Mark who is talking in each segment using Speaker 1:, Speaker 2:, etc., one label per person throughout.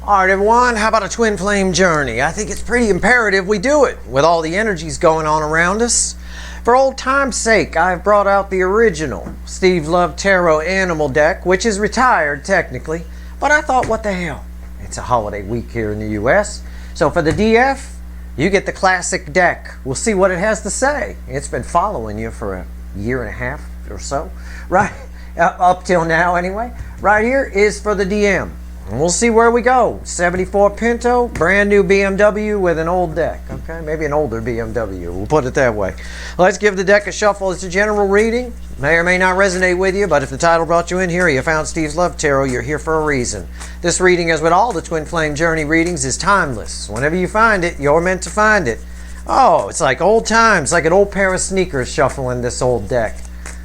Speaker 1: All right, everyone, how about a twin flame journey? I think it's pretty imperative we do it with all the energies going on around us. For old time's sake, I've brought out the original Steve Love Tarot Animal deck, which is retired technically, but I thought, what the hell? It's a holiday week here in the US. So for the DF, you get the classic deck. We'll see what it has to say. It's been following you for a year and a half or so, right? Up till now anyway. Right here is for the DM. And we'll see where we go. 74 Pinto, brand new BMW with an old deck. Okay, maybe an older BMW. We'll put it that way. Let's give the deck a shuffle. It's a general reading. May or may not resonate with you, but if the title brought you in here, you found Steve's Love Tarot, you're here for a reason. This reading, as with all the Twin Flame Journey readings, is timeless. Whenever you find it, you're meant to find it. Oh, it's like old times, like an old pair of sneakers shuffling this old deck.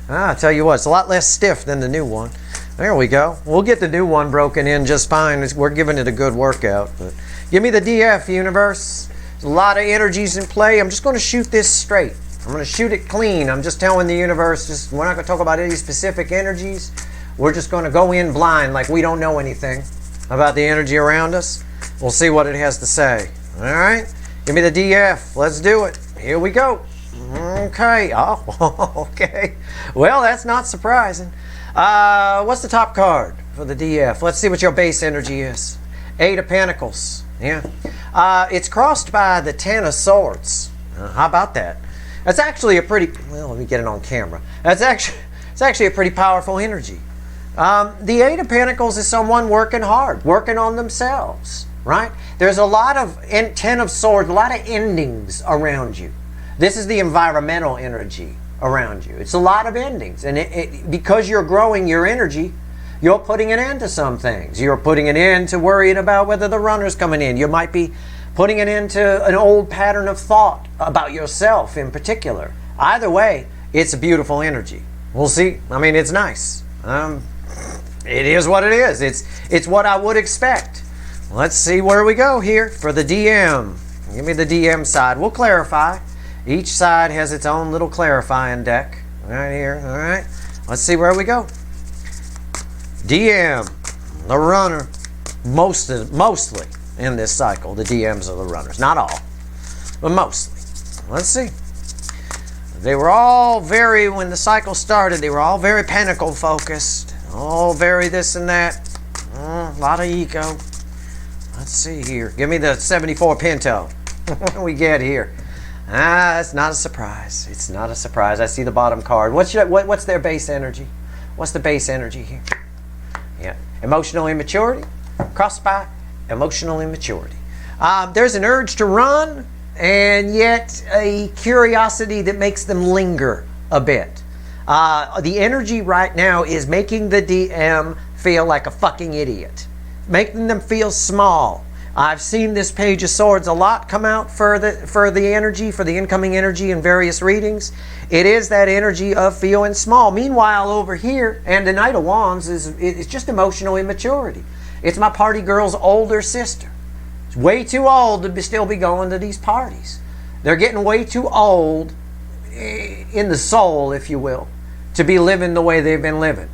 Speaker 1: I'll tell you what, it's a lot less stiff than the new one. There we go. We'll get the new one broken in just fine. We're giving it a good workout. But give me the DF, universe. There's a lot of energies in play. I'm just going to shoot this straight. I'm going to shoot it clean. I'm just telling the universe, we're not going to talk about any specific energies. We're just going to go in blind like we don't know anything about the energy around us. We'll see what it has to say. All right? Give me the DF. Let's do it. Here we go. Okay. Oh, okay. Well, that's not surprising. What's the top card for the DF? Let's see what your base energy is. 8 of Pentacles. Yeah. It's crossed by the 10 of Swords. How about that? That's actually a pretty, well, let me get it on camera. It's actually a pretty powerful energy. The 8 of Pentacles is someone working hard, working on themselves, right? There's a lot of 10 of Swords, a lot of endings around you. This is the environmental energy around you. It's a lot of endings, and because you're growing your energy, you're putting an end to some things. You're putting an end to worrying about whether the runner's coming in. You might be putting an end to an old pattern of thought about yourself in particular. Either way, it's a beautiful energy. We'll see. I mean, it's nice. It is what it is. It's what I would expect. Let's see where we go here for the DM. Give me the DM side. We'll clarify. Each side has its own little clarifying deck right here. All right, let's see where we go. DM, the runner, mostly in this cycle, the DMs are the runners. Not all, but mostly. Let's see. They were all very, when the cycle started, they were all very pentacle focused. All very this and that. A lot of ego. Let's see here. Give me the 74 Pinto. What do we get here? It's not a surprise. It's not a surprise. I see the bottom card. What's their base energy? What's the base energy here? Yeah, emotional immaturity. Crossed by emotional immaturity. There's an urge to run, and yet a curiosity that makes them linger a bit. The energy right now is making the DM feel like a fucking idiot, making them feel small. I've seen this Page of Swords a lot come out for the energy, for the incoming energy in various readings. It is that energy of feeling small. Meanwhile, over here, and the Knight of Wands is just emotional immaturity. It's my party girl's older sister. It's way too old to still be going to these parties. They're getting way too old in the soul, if you will, to be living the way they've been living.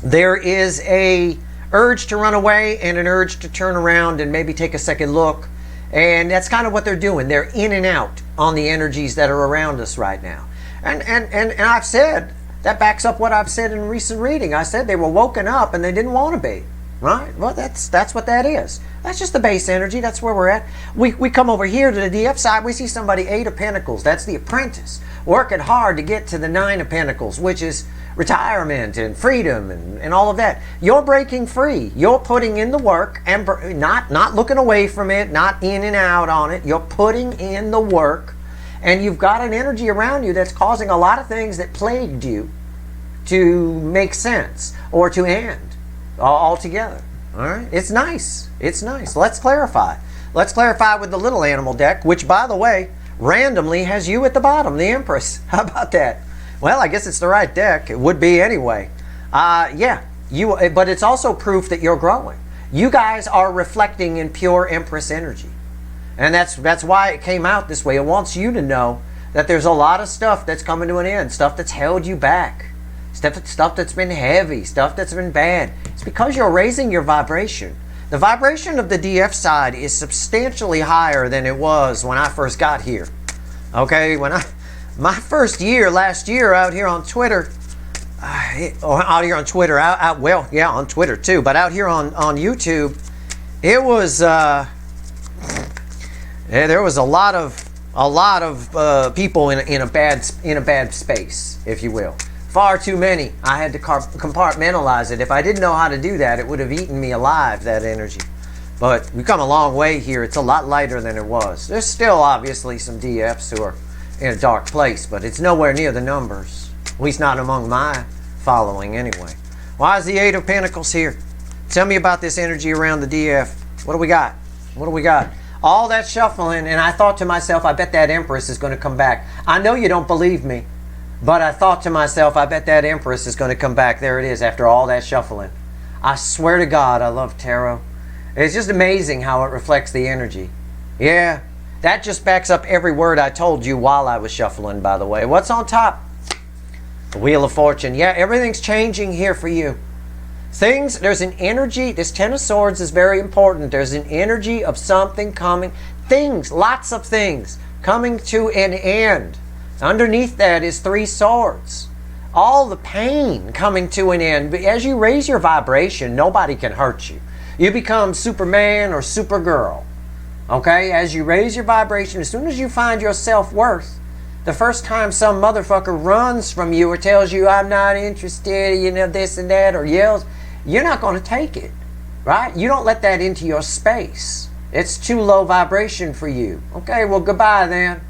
Speaker 1: There is a urge to run away and an urge to turn around and maybe take a second look, and that's kind of what they're doing. They're in and out on the energies that are around us right now, and I've said that backs up what I've said in a recent reading. I said they were woken up and they didn't want to be, right? Well, that's what that is. That's just the base energy. That's where we're at. We come over here to the DF side. We see somebody 8 of Pentacles. That's the apprentice working hard to get to the 9 of Pentacles, which is retirement and freedom and all of that. You're breaking free. You're putting in the work and not looking away from it, not in and out on it. You're putting in the work, and you've got an energy around you that's causing a lot of things that plagued you to make sense or to end altogether. All right, it's nice. It's nice. Let's clarify. Let's clarify with the little animal deck, which, by the way, randomly has you at the bottom, the Empress. How about that? Well, I guess it's the right deck. It would be anyway. Yeah, but it's also proof that you're growing. You guys are reflecting in pure Empress energy. And that's why it came out this way. It wants you to know that there's a lot of stuff that's coming to an end, stuff that's held you back, stuff that's been heavy, stuff that's been bad. It's because you're raising your vibration. The vibration of the DF side is substantially higher than it was when I first got here. Okay, my first year, last year, out here on Twitter, well, yeah, on Twitter too, but out here on YouTube, it was, there was a lot of people in a bad space, if you will. Far too many. I had to compartmentalize it. If I didn't know how to do that, it would have eaten me alive, that energy. But we've come a long way here. It's a lot lighter than it was. There's still obviously some DFs who are in a dark place, but it's nowhere near the numbers. At least not among my following anyway. Why is the Eight of Pentacles here? Tell me about this energy around the DF. What do we got? What do we got? All that shuffling, and I thought to myself, I bet that Empress is going to come back. I know you don't believe me, but I thought to myself, I bet that Empress is going to come back. There it is, after all that shuffling. I swear to God, I love tarot. It's just amazing how it reflects the energy. Yeah, that just backs up every word I told you while I was shuffling, by the way. What's on top? The Wheel of Fortune. Yeah, everything's changing here for you. There's an energy. This Ten of Swords is very important. There's an energy of something coming. Lots of things coming to an end. Underneath that is Three Swords. All the pain coming to an end. But as you raise your vibration, nobody can hurt you. You become Superman or Supergirl. Okay? As you raise your vibration, as soon as you find your self-worth, the first time some motherfucker runs from you or tells you, I'm not interested, you know, this and that, or yells, you're not going to take it. Right? You don't let that into your space. It's too low vibration for you. Okay, well, goodbye then.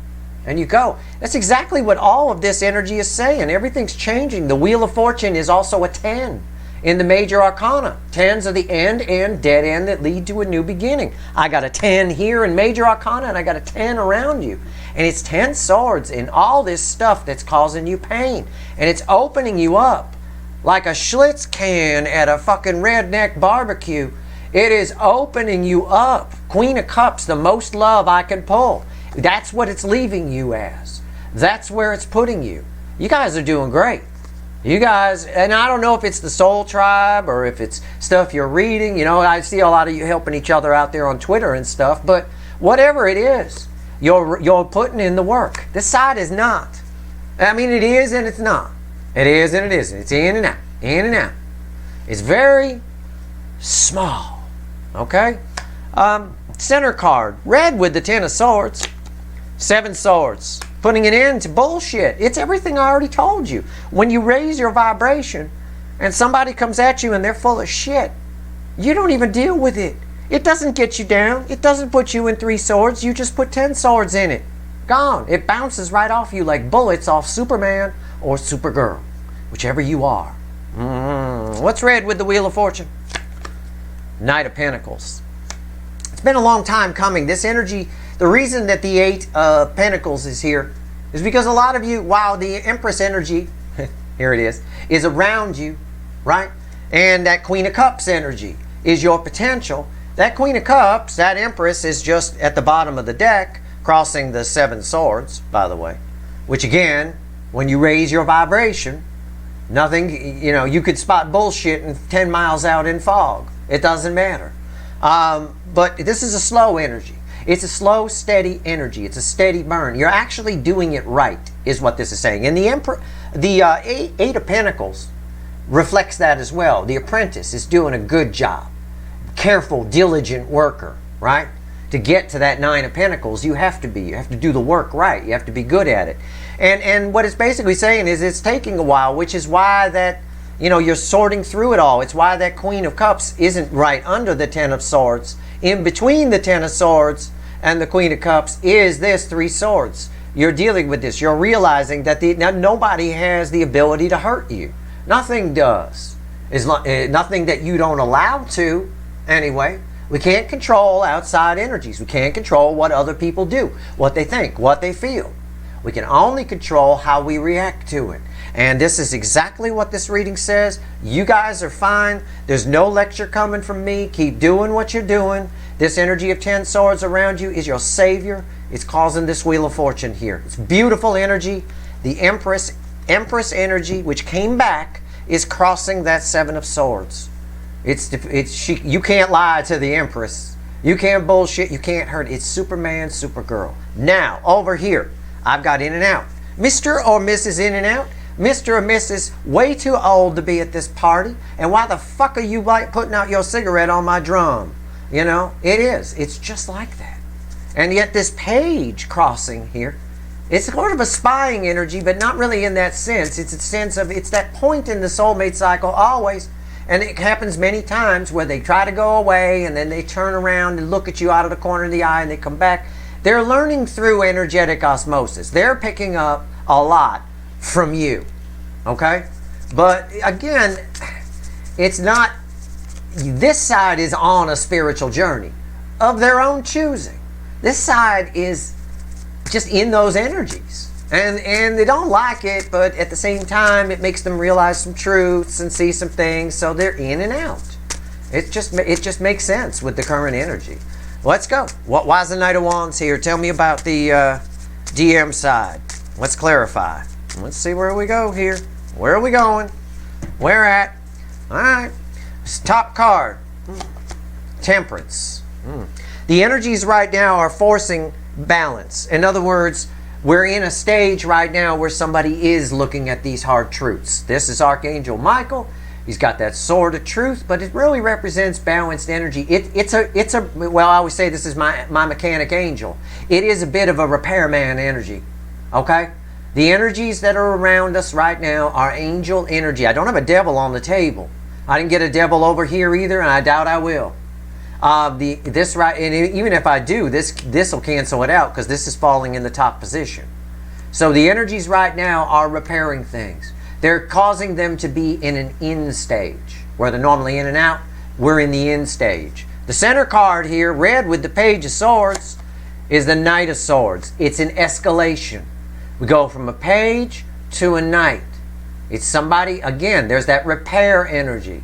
Speaker 1: And you go. That's exactly what all of this energy is saying. Everything's changing. The Wheel of Fortune is also a 10 in the major arcana. 10s are the end and dead end that lead to a new beginning. I got a 10 here in major arcana, and I got a 10 around you. And it's 10 swords and all this stuff that's causing you pain. And it's opening you up like a Schlitz can at a fucking redneck barbecue. It is opening you up. Queen of Cups, the most love I can pull. That's what it's leaving you as. That's where it's putting you. You guys are doing great. You guys, and I don't know if it's the Soul Tribe or if it's stuff you're reading. You know, I see a lot of you helping each other out there on Twitter and stuff. But whatever it is, you're putting in the work. This side is not. I mean, it is and it's not. It is and it isn't. It's in and out. In and out. It's very small. Okay? Center card. Red with the Ten of Swords. 7 swords. Putting an end to bullshit. It's everything I already told you. When you raise your vibration and somebody comes at you and they're full of shit, you don't even deal with it. It doesn't get you down. It doesn't put you in 3 swords. You just put 10 swords in it. Gone. It bounces right off you like bullets off Superman or Supergirl. Whichever you are. What's red with the Wheel of Fortune? Knight of Pentacles. It's been a long time coming. This energy... The reason that the 8 of Pentacles is here is because a lot of you, while the Empress energy, here it is around you, right? And that Queen of Cups energy is your potential. That Queen of Cups, that Empress, is just at the bottom of the deck, crossing the 7 swords, by the way. Which again, when you raise your vibration, nothing, you know, you could spot bullshit 10 miles out in fog. It doesn't matter. But this is a slow energy. It's a slow, steady energy. It's a steady burn. You're actually doing it right, is what this is saying. And the Eight of Pentacles reflects that as well. The apprentice is doing a good job. Careful, diligent worker, right? To get to that 9 of Pentacles, you have to be. You have to do the work right. You have to be good at it. And what it's basically saying is it's taking a while, which is why that, you know, you're sorting through it all. It's why that Queen of Cups isn't right under the 10 of Swords. In between the 10 of Swords and the Queen of Cups is this 3 swords. You're dealing with this. You're realizing that nobody has the ability to hurt you. Nothing does. Nothing that you don't allow to, anyway. We can't control outside energies. We can't control what other people do, what they think, what they feel. We can only control how we react to it. And this is exactly what this reading says. You guys are fine. There's no lecture coming from me. Keep doing what you're doing. This energy of 10 swords around you is your savior. It's causing this Wheel of Fortune here. It's beautiful energy. The Empress energy, which came back, is crossing that 7 of Swords. You can't lie to the Empress. You can't bullshit. You can't hurt. It's Superman, Supergirl. Now, over here, I've got In and Out. Mr. or Mrs. In and Out. Mr. or Mrs. way too old to be at this party. And why the fuck are you like putting out your cigarette on my drum? You know, it is. It's just like that. And yet this page crossing here, it's sort of a spying energy, but not really in that sense. It's a sense of, it's that point in the soulmate cycle always. And it happens many times where they try to go away and then they turn around and look at you out of the corner of the eye and they come back. They're learning through energetic osmosis. They're picking up a lot from you. Okay? But again, it's not, this side is on a spiritual journey of their own choosing. This side is just in those energies. And they don't like it, but at the same time, it makes them realize some truths and see some things, so they're in and out. It just makes sense with the current energy. Let's go. Why is the Knight of Wands here? Tell me about the DM side. Let's clarify. Let's see where we go here. Where are we going? Where at? All right. Top card. Temperance. The energies right now are forcing balance. In other words, we're in a stage right now where somebody is looking at these hard truths. This is Archangel Michael. He's got that sword of truth, but it really represents balanced energy. It's a well, I always say this is my mechanic angel. It is a bit of a repairman energy. Okay? The energies that are around us right now are angel energy. I don't have a devil on the table. I didn't get a devil over here either, and I doubt I will. And even if I do, this will cancel it out because this is falling in the top position. So the energies right now are repairing things. They're causing them to be in an in stage. Where they're normally in and out, we're in the in stage. The center card here, red with the Page of Swords, is the Knight of Swords. It's an escalation. We go from a page to a knight. It's somebody, again, there's that repair energy.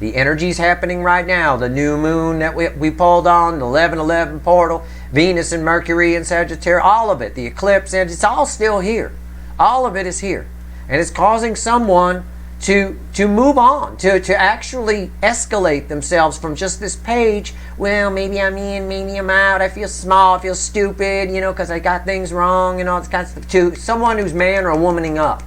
Speaker 1: The energy's happening right now. The new moon that we pulled on, the 11-11 portal, Venus and Mercury and Sagittarius, all of it, the eclipse, and it's all still here. All of it is here. And it's causing someone to move on, to actually escalate themselves from just this page. Well, maybe I'm in, maybe I'm out. I feel small, I feel stupid, you know, because I got things wrong and all this kind of stuff. To someone who's man or womaning up.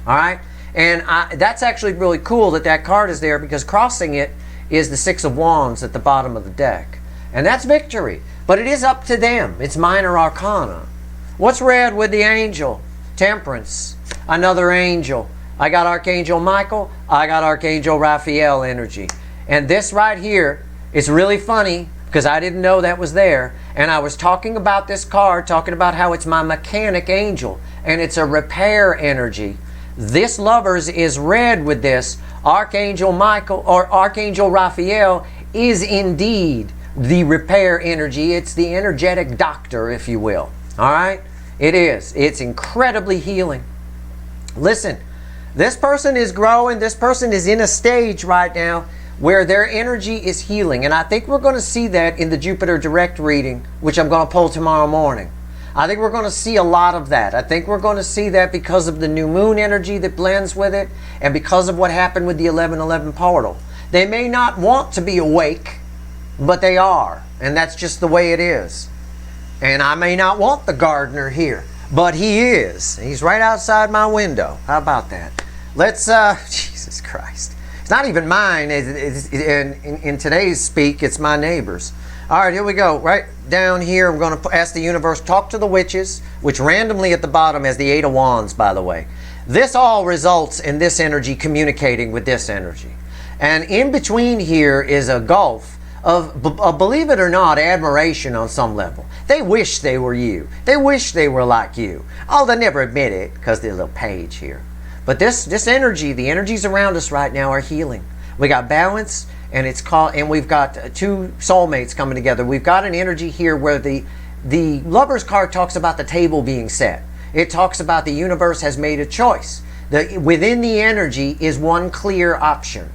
Speaker 1: All right? And that's actually really cool that card is there because crossing it is the Six of Wands at the bottom of the deck. And that's victory. But it is up to them. It's minor arcana. What's red with the angel? Temperance. Another angel. I got Archangel Michael. I got Archangel Raphael energy. And this right here is really funny because I didn't know that was there. And I was talking about this card, talking about how it's my mechanic angel. And it's a repair energy. This Lovers is red with this. Archangel Michael or Archangel Raphael is indeed the repair energy. It's the energetic doctor, if you will. All right? It is. It's incredibly healing. Listen, this person is growing. This person is in a stage right now where their energy is healing. And I think we're going to see that in the Jupiter direct reading, which I'm going to pull tomorrow morning. I think we're going to see a lot of that. I think we're going to see that because of the new moon energy that blends with it and because of what happened with the 11-11 portal. They may not want to be awake, but they are. And that's just the way it is. And I may not want the gardener here, but he is. He's right outside my window. How about that? Let's, Jesus Christ. It's not even mine. In today's speak, it's my neighbor's. All right, here we go. Right down here, I'm going to ask the universe, talk to the witches, which randomly at the bottom has the Eight of Wands, by the way. This all results in this energy communicating with this energy. And in between here is a gulf of, believe it or not, admiration on some level. They wish they were you. They wish they were like you. Oh, they never admit it because there's a little page here. But this energy, the energies around us right now are healing. We got balance. And it's called, and we've got two soulmates coming together. We've got an energy here where the Lover's card talks about the table being set. It talks about the universe has made a choice. Within the energy is one clear option.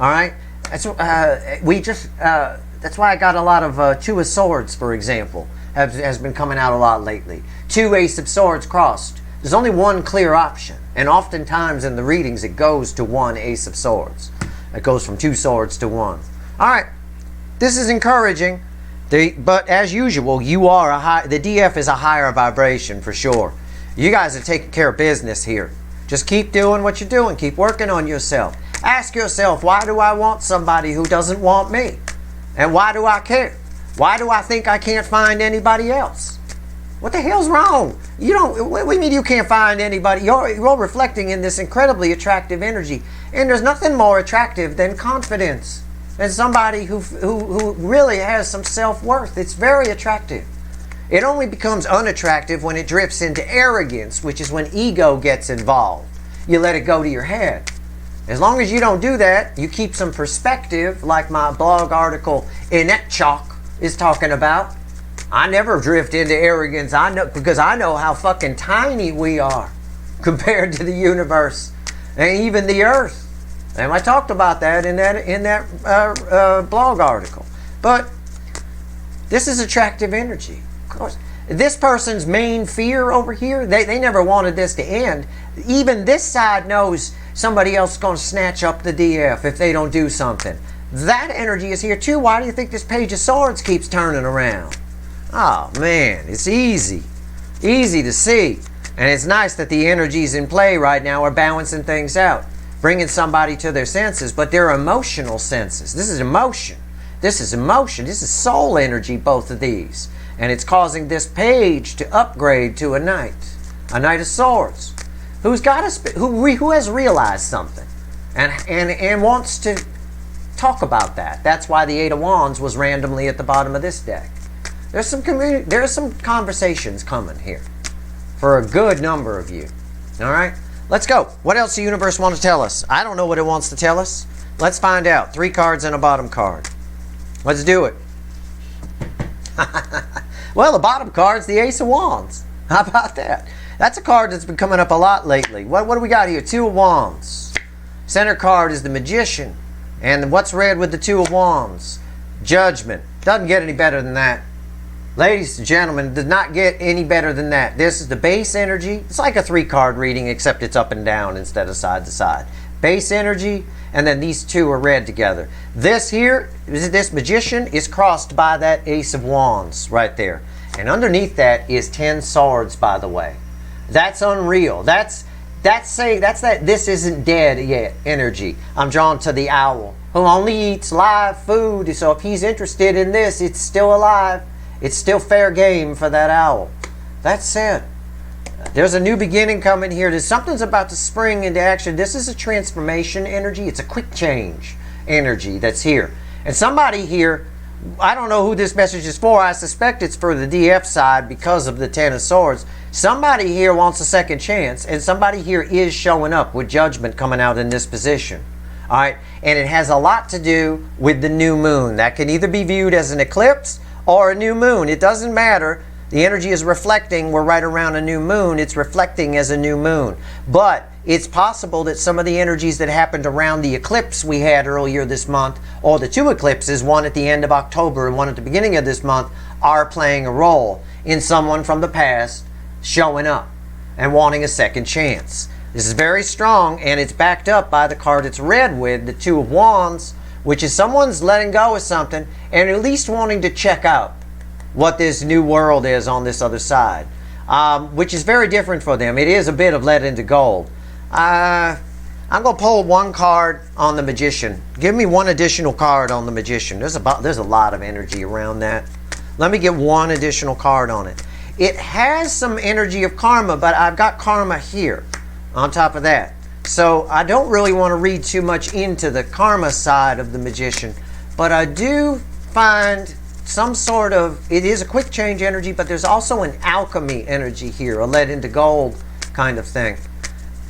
Speaker 1: All right. That's that's why I got a lot of Two of Swords, for example, has been coming out a lot lately. Two Ace of Swords crossed. There's only one clear option, and oftentimes in the readings it goes to one Ace of Swords. It goes from two swords to one. All right, this is encouraging. But as usual, you are the DF is a higher vibration for sure. You guys are taking care of business here. Just keep doing what you're doing. Keep working on yourself. Ask yourself, why do I want somebody who doesn't want me? And why do I care? Why do I think I can't find anybody else? What the hell's wrong? You don't. What do you mean you can't find anybody? You're reflecting in this incredibly attractive energy, and there's nothing more attractive than confidence. And somebody who really has some self-worth. It's very attractive. It only becomes unattractive when it drifts into arrogance, which is when ego gets involved. You let it go to your head. As long as you don't do that, you keep some perspective, like my blog article Inet Chalk is talking about. I never drift into arrogance. I know, because I know how fucking tiny we are compared to the universe and even the earth. And I talked about that in that blog article. But this is attractive energy. Of course, this person's main fear over here, they never wanted this to end. Even this side knows somebody else is going to snatch up the DF if they don't do something. That energy is here too. Why do you think this Page of Swords keeps turning around? Oh man, it's easy to see. And it's nice that the energies in play right now are balancing things out, bringing somebody to their senses, but they're emotional senses. This is emotion. This is emotion. This is soul energy, both of these. And it's causing this page to upgrade to a Knight of Swords, who has realized something and wants to talk about that. That's why the Eight of Wands was randomly at the bottom of this deck. There's some conversations coming here for a good number of you. All right, let's go. What else does the universe want to tell us? I don't know what it wants to tell us. Let's find out. 3 cards and a bottom card. Let's do it. Well, the bottom card's the Ace of Wands. How about that? That's a card that's been coming up a lot lately. What do we got here? 2 of Wands. Center card is the Magician. And what's read with the 2 of Wands? Judgment. Doesn't get any better than that. Ladies and gentlemen, it does not get any better than that. This is the base energy. It's like a 3-card reading, except it's up and down instead of side to side. Base energy, and then these 2 are read together. This here, this Magician, is crossed by that Ace of Wands right there. And underneath that is 10 swords, by the way. That's unreal. That's that this isn't dead yet energy. I'm drawn to the owl, who only eats live food. So if he's interested in this, it's still alive. It's still fair game for that owl. That's it. There's a new beginning coming here. Something's about to spring into action. This is a transformation energy. It's a quick change energy that's here. And somebody here, I don't know who this message is for. I suspect it's for the DF side because of the 10 of Swords. Somebody here wants a second chance, and somebody here is showing up with Judgment coming out in this position. All right, and it has a lot to do with the new moon. That can either be viewed as an eclipse or a new moon. It doesn't matter. The energy is reflecting. We're right around a new moon. It's reflecting as a new moon. But it's possible that some of the energies that happened around the eclipse we had earlier this month, or the 2 eclipses, one at the end of October and one at the beginning of this month, are playing a role in someone from the past showing up and wanting a second chance. This is very strong, and it's backed up by the card it's read with, the 2 of Wands, which is someone's letting go of something and at least wanting to check out what this new world is on this other side, which is very different for them. It is a bit of lead into gold. I'm going to pull 1 card on the Magician. Give me 1 additional card on the Magician. There's a lot of energy around that. Let me get 1 additional card on it. It has some energy of karma, but I've got karma here on top of that. So I don't really want to read too much into the karma side of the Magician, but I do find some sort of, it is a quick change energy, but there's also an alchemy energy here, a lead into gold kind of thing,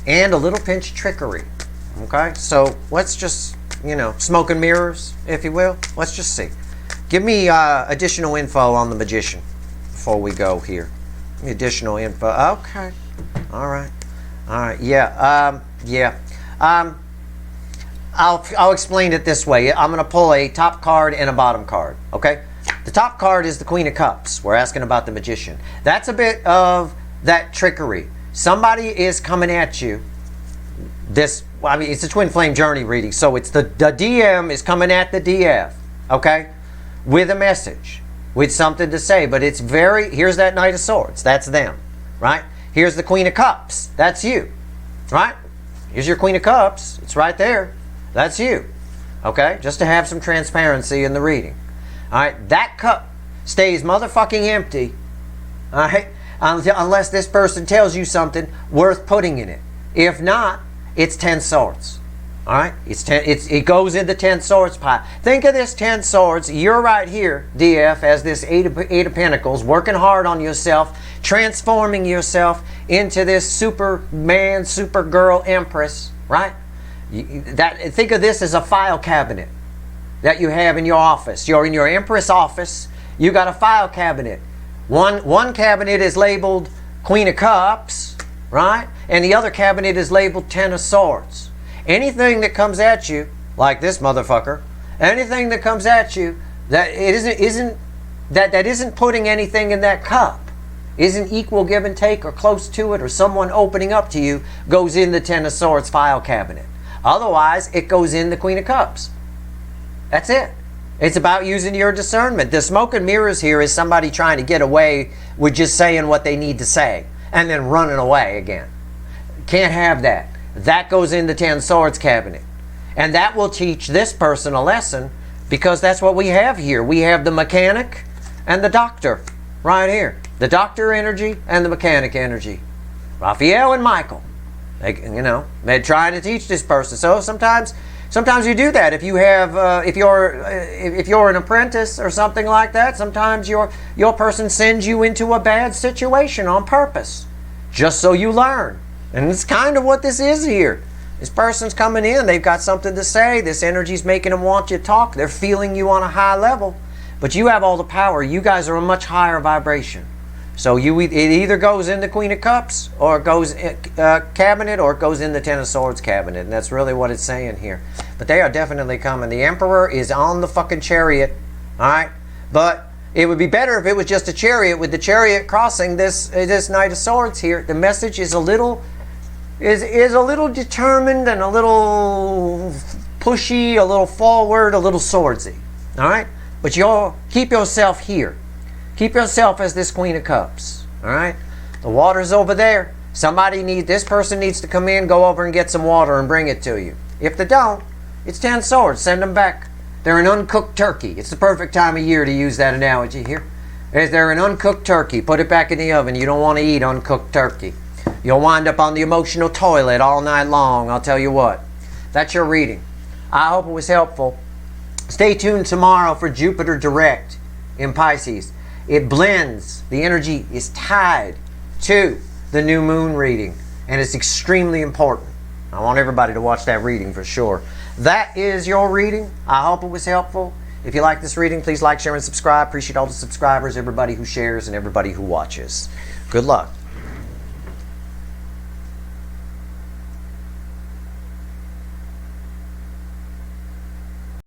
Speaker 1: and a little pinch trickery. Okay, so let's just, smoke and mirrors, if you will. Let's just see. Give me additional info on the Magician before we go here. Give me additional info. Okay, all right, yeah. I'll explain it this way. I'm going to pull a top card and a bottom card. Okay. The top card is the Queen of Cups. We're asking about the Magician. That's a bit of that trickery. Somebody is coming at you. It's a twin flame journey reading. So it's the DM is coming at the DF. okay? With a message, with something to say. But it's very, here's that Knight of Swords. That's them, right? Here's the Queen of Cups. That's you, right? Here's your Queen of Cups. It's right there. That's you, okay? Just to have some transparency in the reading. All right, that cup stays motherfucking empty, all right, unless this person tells you something worth putting in it. If not, it's 10 swords. All right, it goes in the 10 swords pile. Think of this 10 swords. You're right here, DF, as this eight of Pentacles, working hard on yourself, transforming yourself into this Superman, Supergirl Empress, right? Think of this as a file cabinet that you have in your office. You're in your Empress office. You got a file cabinet. One cabinet is labeled Queen of Cups, right? And the other cabinet is labeled 10 of Swords. Anything that comes at you, like this motherfucker, anything that comes at you that it isn't putting anything in that cup, isn't equal give and take or close to it, or someone opening up to you, goes in the 10 of Swords file cabinet. Otherwise, it goes in the Queen of Cups. That's it. It's about using your discernment. The smoke and mirrors here is somebody trying to get away with just saying what they need to say and then running away again. Can't have that. That goes in the 10 swords cabinet. And that will teach this person a lesson, because that's what we have here. We have the mechanic and the doctor right here. The doctor energy and the mechanic energy. Raphael and Michael. They're trying to teach this person. So sometimes you do that. If you have, if you're an apprentice or something like that, sometimes your person sends you into a bad situation on purpose, just so you learn. And it's kind of what this is here. This person's coming in. They've got something to say. This energy's making them want you to talk. They're feeling you on a high level, but you have all the power. You guys are a much higher vibration. So it either goes in the Queen of Cups, or it goes cabinet, or it goes in the 10 of Swords cabinet. And that's really what it's saying here. But they are definitely coming. The Emperor is on the fucking chariot. All right? But it would be better if it was just a chariot, with the chariot crossing this Knight of Swords here. The message is a little determined and a little pushy, a little forward, a little swordsy. All right? But you'll keep yourself here. Keep yourself as this Queen of Cups. All right? The water's over there. This person needs to come in, go over and get some water and bring it to you. If they don't, it's 10 swords. Send them back. They're an uncooked turkey. It's the perfect time of year to use that analogy here. They're an uncooked turkey. Put it back in the oven. You don't want to eat uncooked turkey. You'll wind up on the emotional toilet all night long, I'll tell you what. That's your reading. I hope it was helpful. Stay tuned tomorrow for Jupiter direct in Pisces. It blends. The energy is tied to the new moon reading, and it's extremely important. I want everybody to watch that reading for sure. That is your reading. I hope it was helpful. If you like this reading, please like, share, and subscribe. Appreciate all the subscribers, everybody who shares, and everybody who watches. Good luck.